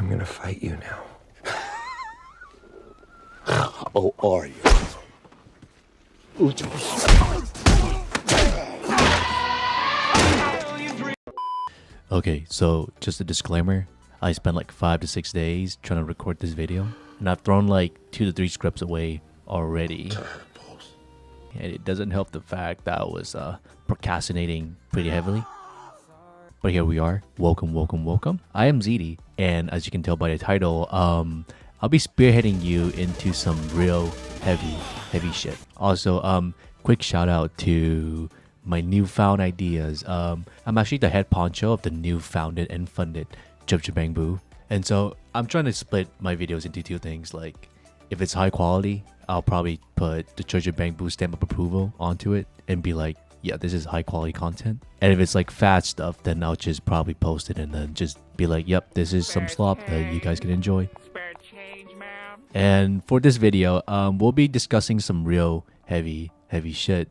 I'm gonna fight you now. Oh, are you? Okay, so just a disclaimer. I spent like 5 to 6 days trying to record this video, and I've thrown like 2 to 3 scripts away already. And it doesn't help the fact that I was procrastinating pretty heavily. But here we are. Welcome, welcome, welcome. I am ZD, and as you can tell by the title, I'll be spearheading you into some real heavy shit. Also, quick shout out to my newfound ideas. I'm actually the head honcho of the new founded and funded Bang Boo. And so I'm trying to split my videos into two things. Like, if it's high quality, I'll probably put the Bang Boo stamp of approval onto it and be like, yeah, this is high quality content. And if it's like fat stuff, then I'll just probably post it and then just be like, yep, this is some slop that you guys can enjoy. And for this video, we'll be discussing some real heavy shit.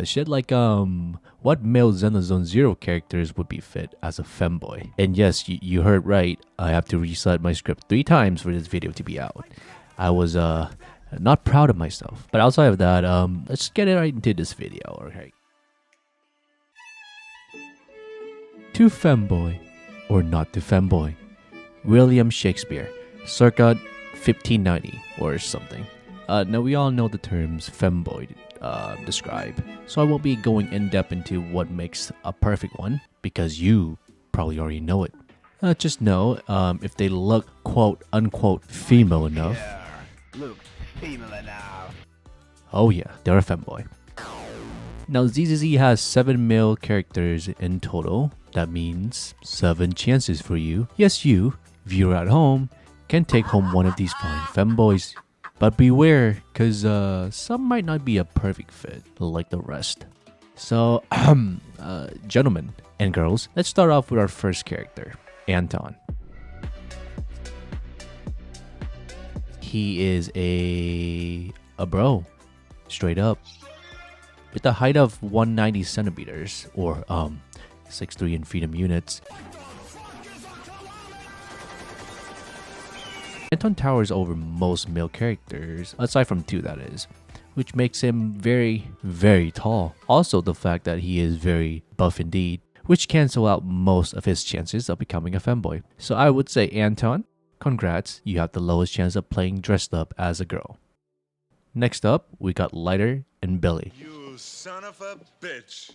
Shit like what male Xenozone Zero characters would be fit as a femboy. And yes, you heard right, I have to reset my script 3 times for this video to be out. I was not proud of myself. But outside of that, let's get right into this video, okay? To femboy or not to femboy. William Shakespeare, circa 1590 or something. Now we all know the terms femboy describe, so I won't be going in depth into what makes a perfect one because you probably already know it. Just know if they look quote unquote female enough. Look, female enough. Oh yeah, they're a femboy. Now ZZZ has 7 male characters in total. That means 7 chances for you. Yes, you, viewer at home, can take home one of these fine femboys. But beware, cause some might not be a perfect fit like the rest. So, gentlemen and girls, let's start off with our first character, Anton. He is a bro, straight up. With a height of 190 centimeters, or 6'3" in freedom units. Anton towers over most male characters, aside from 2 that is, which makes him very, very tall. Also the fact that he is very buff indeed, which cancel out most of his chances of becoming a femboy. So I would say Anton, congrats, you have the lowest chance of playing dressed up as a girl. Next up, we got Lighter and Billy. You son of a bitch.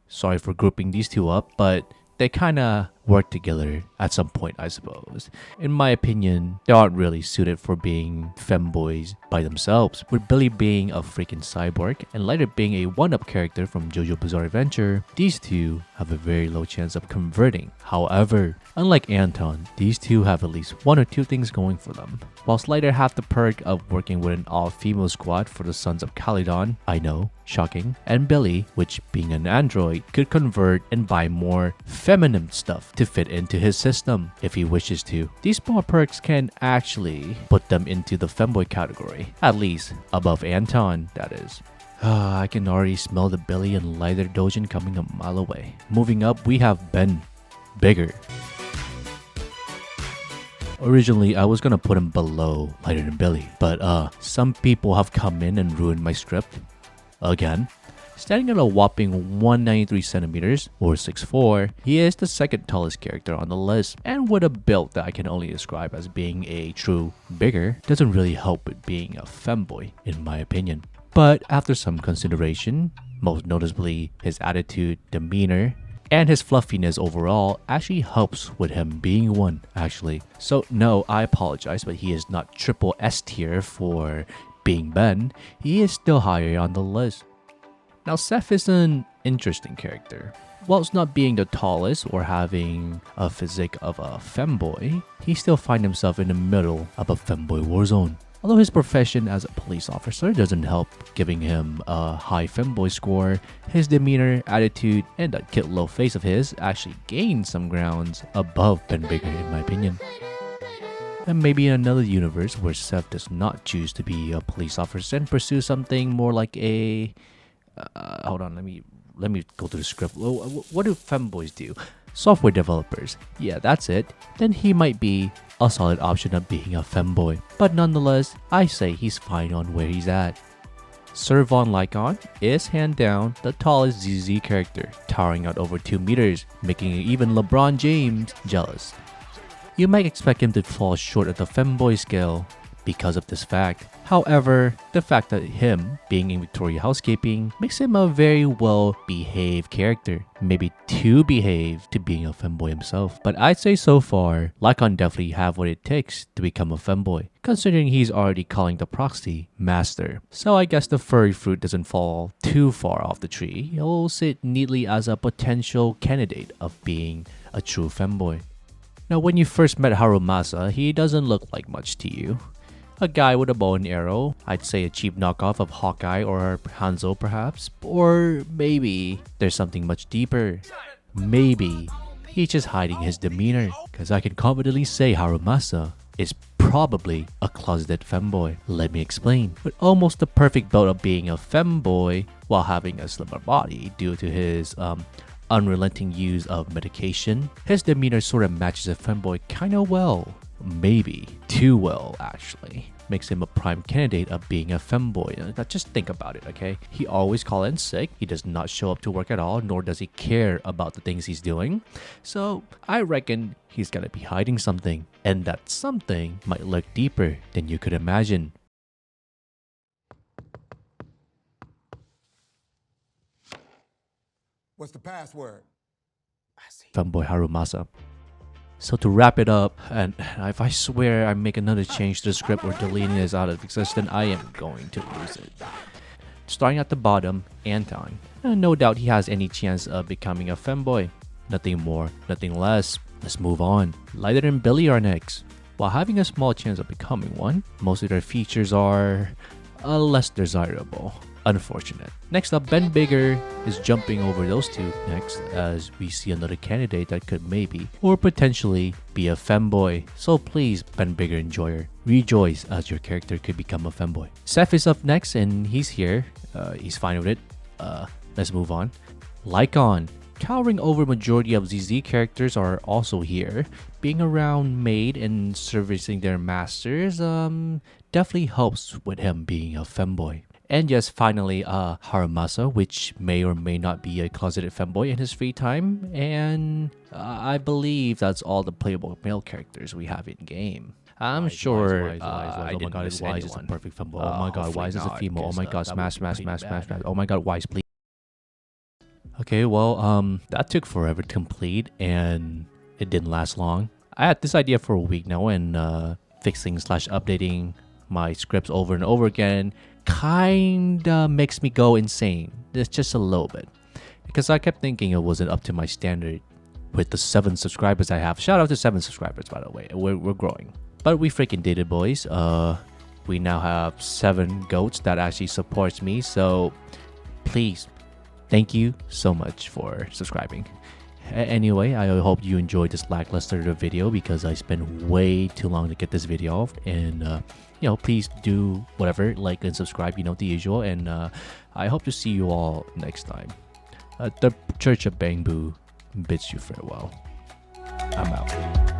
Sorry for grouping these 2 up, but they kinda work together at some point, I suppose. In my opinion, they aren't really suited for being femboys by themselves, with Billy being a freaking cyborg and Lighter being a one-up character from JoJo Bizarre Adventure. These 2 have a very low chance of converting. However, unlike Anton, these 2 have at least 1 or 2 things going for them. Whilst Lighter have the perk of working with an all-female squad for the Sons of Calydon, I know, shocking, and Billy, which being an android, could convert and buy more feminine stuff to fit into his system if he wishes to. These small perks can actually put them into the femboy category, at least above Anton, that is. I can already smell the Billy and Lighter dojin coming a mile away. Moving up, we have Ben, bigger. Originally, I was gonna put him below Lighter than Billy, but some people have come in and ruined my script. Again. Standing at a whopping 193 centimeters, or 6'4", he is the second tallest character on the list, and with a build that I can only describe as being a true bigger, doesn't really help with being a femboy, in my opinion. But after some consideration, most noticeably his attitude, demeanor, and his fluffiness overall actually helps with him being one, actually. So no, I apologize, but he is not triple S tier for being Ben. He is still higher on the list. Now Seth is an interesting character. Whilst not being the tallest or having a physique of a femboy, he still finds himself in the middle of a femboy warzone. Although his profession as a police officer doesn't help giving him a high femboy score, his demeanor, attitude, and that kid low face of his actually gain some grounds above Ben Bigger in my opinion. And maybe in another universe where Seth does not choose to be a police officer and pursue something more like a... hold on, let me go through the script. What do femboys do? software developers, yeah, that's it, then he might be a solid option of being a femboy. But nonetheless, I say he's fine on where he's at. Sir Von Lycaon is hand down the tallest ZZZ character, towering out over 2 meters, making even LeBron James jealous. You might expect him to fall short of the femboy scale because of this fact. However, the fact that him being in Victoria housekeeping makes him a very well behaved character, maybe too behaved to being a femboy himself. But I'd say so far, Lycaon definitely have what it takes to become a femboy, considering he's already calling the proxy master. So I guess the furry fruit doesn't fall too far off the tree. He'll sit neatly as a potential candidate of being a true femboy. Now, when you first met Harumasa, he doesn't look like much to you. A guy with a bow and arrow, I'd say a cheap knockoff of Hawkeye or Hanzo perhaps, or maybe there's something much deeper. Maybe he's just hiding his demeanor, cause I can confidently say Harumasa is probably a closeted femboy. Let me explain. With almost the perfect build of being a femboy while having a slimmer body due to his unrelenting use of medication, his demeanor sort of matches a femboy kinda well. Maybe too well, actually. Makes him a prime candidate of being a femboy. Now just think about it, okay? He always calls in sick, he does not show up to work at all, nor does he care about the things he's doing. So I reckon he's gotta be hiding something, and that something might look deeper than you could imagine. What's the password? Femboy Harumasa. So to wrap it up, and if I swear I make another change to the script or deleting this out of existence, I am going to lose it. Starting at the bottom, Anton. No doubt he has any chance of becoming a femboy. Nothing more, nothing less. Let's move on. Lighter and Billy are next. While having a small chance of becoming one, most of their features are less desirable. Unfortunate. Next up, Ben Bigger is jumping over those two next, as we see another candidate that could maybe or potentially be a femboy. So please, Ben Bigger enjoyer, rejoice as your character could become a femboy. Seth is up next and he's here. He's fine with it. Let's move on. Lycaon. Towering over majority of ZZ characters are also here. Being around maid and servicing their masters definitely helps with him being a femboy. And yes, finally, Harumasa, which may or may not be a closeted femboy in his free time. And I believe that's all the playable male characters we have in game. I'm sure I didn't miss anyone. Why is this a perfect femboy? Oh my god, why is this a female? Oh my god, smash. Oh my god, why please? Okay, well, that took forever to complete and it didn't last long. I had this idea for a week now, and fixing / updating my scripts over and over again kinda makes me go insane. It's just a little bit, because I kept thinking it wasn't up to my standard with the 7 subscribers I have. Shout out to 7 subscribers, by the way. We're growing, but we freaking did it, boys. We now have 7 goats that actually supports me, so please, thank you so much for subscribing. Anyway, I hope you enjoyed this lackluster video, because I spent way too long to get this video off. And you know, please do whatever, like and subscribe, you know, the usual. And I hope to see you all next time. The Church of Bangbu bids you farewell. I'm out.